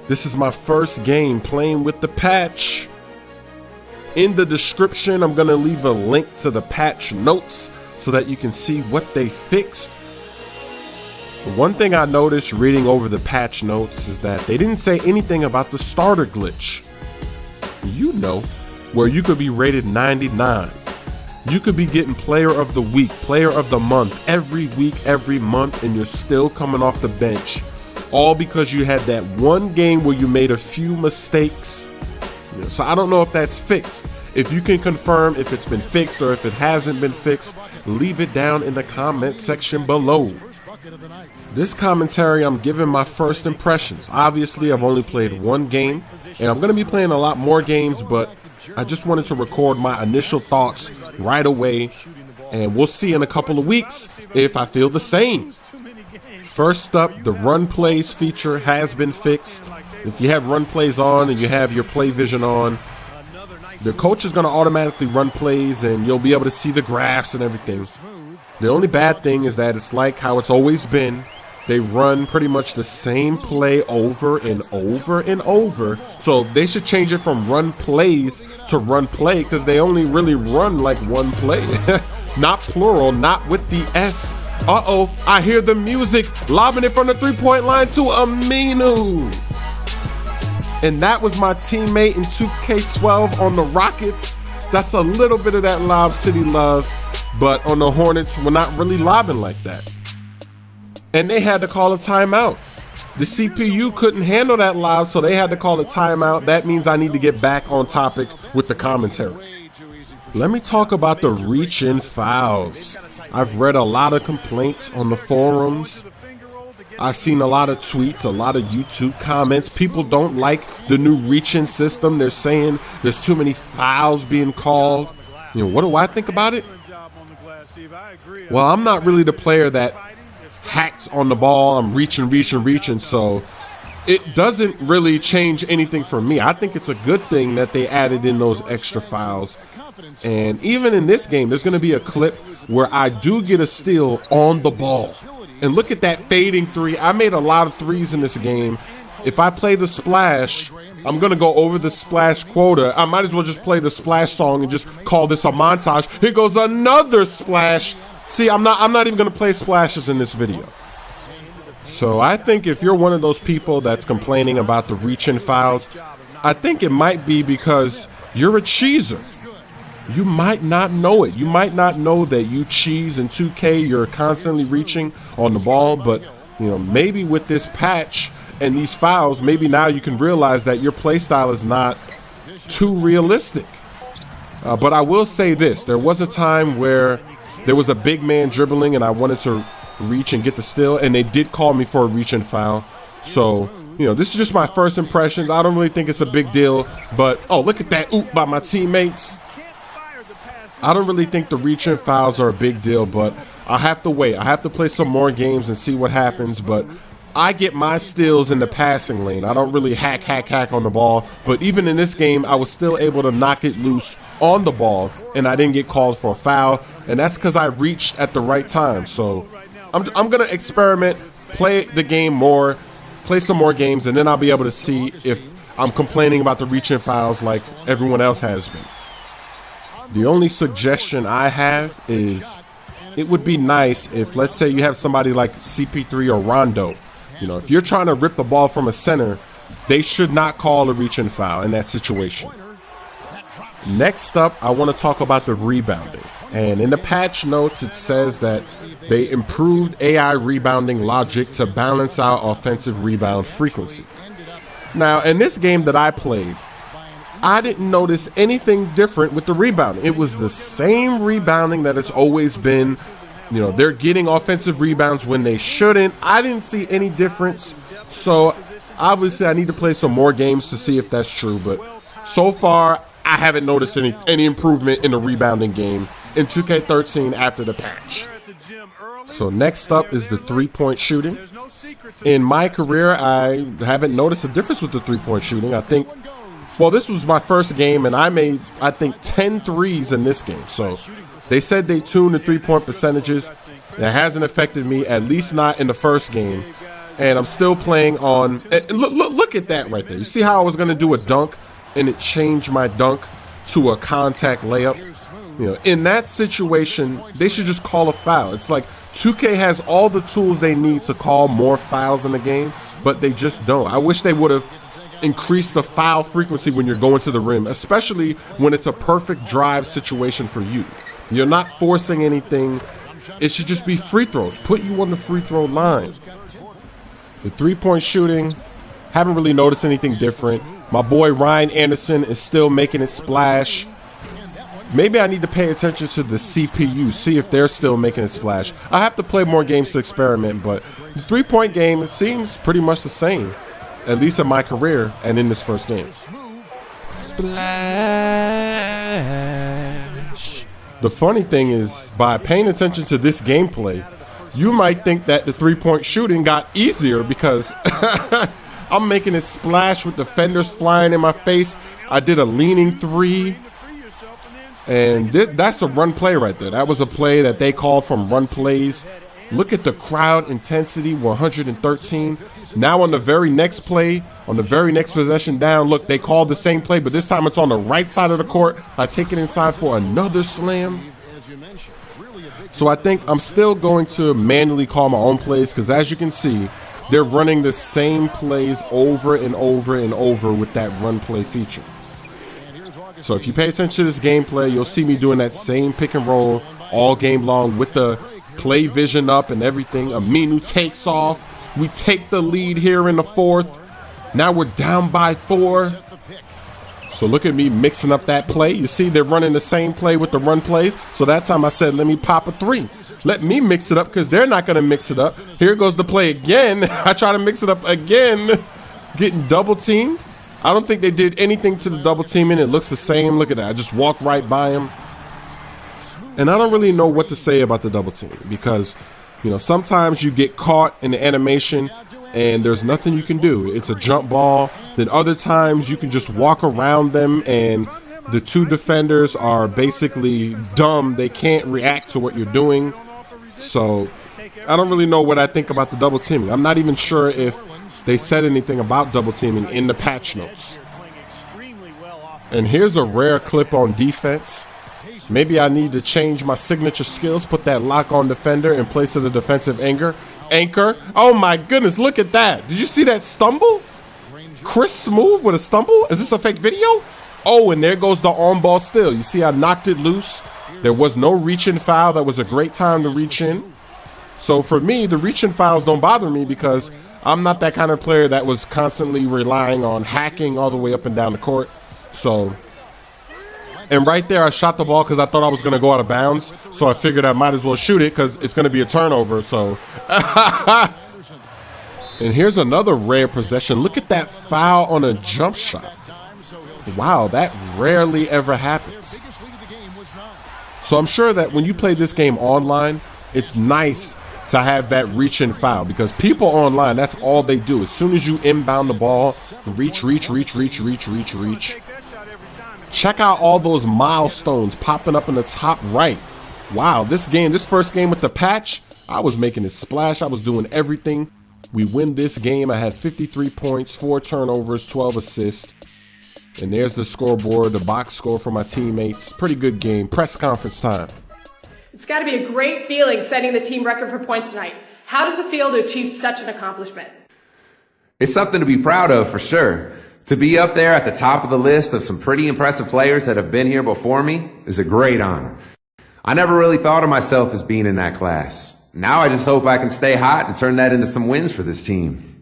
This is my first game playing with the patch. In the description, I'm going to leave a link to the patch notes so that you can see what they fixed. One thing I noticed reading over the patch notes is that they didn't say anything about the starter glitch. You know, where you could be rated 99. You could be getting player of the week, player of the month, every week, every month, and you're still coming off the bench. All because you had that one game where you made a few mistakes. So I don't know if that's fixed. If you can confirm if it's been fixed or if it hasn't been fixed, leave it down in the comment section below. This commentary, I'm giving my first impressions. Obviously, I've only played one game, and I'm going to be playing a lot more games, but I just wanted to record my initial thoughts right away, and we'll see in a couple of weeks if I feel the same. First up, the run plays feature has been fixed. If you have run plays on and you have your play vision on, the coach is going to automatically run plays and you'll be able to see the graphs and everything. The only bad thing is that it's like how it's always been. They run pretty much the same play over and over and over. So they should change it from run plays to run play, because they only really run like one play. Not plural, not with the S. Uh-oh, I hear the music. Lobbing it from the three-point line to Aminu. And that was my teammate in 2K12 on the Rockets. That's a little bit of that Lob City love. But on the Hornets, we're not really lobbing like that. And they had to call a timeout. The CPU couldn't handle that lob, so they had to call a timeout. That means I need to get back on topic with the commentary. Let me talk about the reach-in fouls. I've read a lot of complaints on the forums. I've seen a lot of tweets, a lot of YouTube comments. People don't like the new reach-in system. They're saying there's too many fouls being called. You know, what do I think about it? Well, I'm not really the player that hacks on the ball. I'm reaching, so it doesn't really change anything for me. I think it's a good thing that they added in those extra fouls. And even in this game, there's going to be a clip where I do get a steal on the ball. And look at that fading three. I made a lot of threes in this game. If I play the splash, I'm going to go over the splash quota. I might as well just play the splash song and just call this a montage. Here goes another splash. See, I'm not even going to play splashes in this video. So I think if you're one of those people that's complaining about the reach-in fouls, I think it might be because you're a cheeser. You might not know it. You might not know that you cheese in 2K. You're constantly reaching on the ball, but you know, maybe with this patch and these fouls, maybe now you can realize that your play style is not too realistic. But I will say this: there was a time where there was a big man dribbling and I wanted to reach and get the steal, and they did call me for a reach-in foul. So, you know, this is just my first impressions. I don't really think it's a big deal, but oh, look at that oop by my teammates. I don't really think the reach-in fouls are a big deal, but I have to wait. I have to play some more games and see what happens, but I get my steals in the passing lane. I don't really hack on the ball, but even in this game, I was still able to knock it loose on the ball, and I didn't get called for a foul, and that's because I reached at the right time. So I'm going to experiment, play the game more, play some more games, and then I'll be able to see if I'm complaining about the reach-in fouls like everyone else has been. The only suggestion I have is it would be nice if, let's say you have somebody like CP3 or Rondo. You know, if you're trying to rip the ball from a center, they should not call a reach-in foul in that situation. Next up, I want to talk about the rebounding. And in the patch notes, it says that they improved AI rebounding logic to balance out offensive rebound frequency. Now, in this game that I played, I didn't notice anything different with the rebounding. It was the same rebounding that it's always been. You know, they're getting offensive rebounds when they shouldn't. I didn't see any difference. So obviously I need to play some more games to see if that's true. But so far, I haven't noticed any improvement in the rebounding game in 2K13 after the patch. So next up is the three-point shooting. In my career, I haven't noticed a difference with the three-point shooting. I think, well, this was my first game, and I made, I think, 10 threes in this game. So they said they tuned the three-point percentages. That hasn't affected me, at least not in the first game. And I'm still playing on, look at that right there. You see how I was going to do a dunk and it changed my dunk to a contact layup? You know, in that situation, they should just call a foul. It's like 2K has all the tools they need to call more fouls in the game, but they just don't. I wish they would have increased the foul frequency when you're going to the rim, especially when it's a perfect drive situation for you. You're not forcing anything. It should just be free throws. Put you on the free throw line. The three-point shooting, haven't really noticed anything different. My boy Ryan Anderson is still making it splash. Maybe I need to pay attention to the CPU, see if they're still making it splash. I have to play more games to experiment, but the three-point game, it seems pretty much the same, at least in my career and in this first game. Splash. The funny thing is, by paying attention to this gameplay, you might think that the three-point shooting got easier because I'm making it splash with defenders flying in my face. I did a leaning three, and that's a run play right there. That was a play that they called from run plays. Look at the crowd intensity, 113. Now on the very next play, on the very next possession down, look, they called the same play, but this time it's on the right side of the court. I take it inside for another slam. So I think I'm still going to manually call my own plays because, as you can see, they're running the same plays over and over and over with that run play feature. So if you pay attention to this gameplay, you'll see me doing that same pick and roll all game long with the play vision up and everything. Aminu takes off. We take the lead here in the fourth. Now we're down by 4. So look at me mixing up that play. You see they're running the same play with the run plays. So that time I said, let me pop a 3. Let me mix it up because they're not going to mix it up. Here goes the play again. I try to mix it up again. Getting double teamed. I don't think they did anything to the double teaming. It looks the same. Look at that. I just walked right by him. And I don't really know what to say about the double team because, you know, sometimes you get caught in the animation and there's nothing you can do. It's a jump ball. Then other times you can just walk around them and the two defenders are basically dumb. They can't react to what you're doing. So I don't really know what I think about the double teaming. I'm not even sure if they said anything about double teaming in the patch notes. And here's a rare clip on defense. Maybe I need to change my signature skills, put that lock on defender in place of the defensive anchor. Oh my goodness, look at that. Did you see that stumble? Chris Smooth with a stumble? Is this a fake video? Oh, and there goes the on-ball steal. You see I knocked it loose. There was no reach-in foul. That was a great time to reach in. So for me, the reach-in fouls don't bother me because I'm not that kind of player that was constantly relying on hacking all the way up and down the court. So, and right there I shot the ball because I thought I was going to go out of bounds. So I figured I might as well shoot it because it's going to be a turnover. So, and here's another rare possession. Look at that foul on a jump shot. Wow, that rarely ever happens. So I'm sure that when you play this game online, it's nice to have that reach and foul because people online, that's all they do. As soon as you inbound the ball, reach. Check out all those milestones popping up in the top right. Wow, this first game with the patch, I was making it splash. I was doing everything. We win this game. I had 53 points, 4 turnovers, 12 assists. And there's the scoreboard, the box score for my teammates. Pretty good game. Press conference time. It's got to be a great feeling setting the team record for points tonight. How does it feel to achieve such an accomplishment? It's something to be proud of for sure. To be up there at the top of the list of some pretty impressive players that have been here before me is a great honor. I never really thought of myself as being in that class. Now I just hope I can stay hot and turn that into some wins for this team.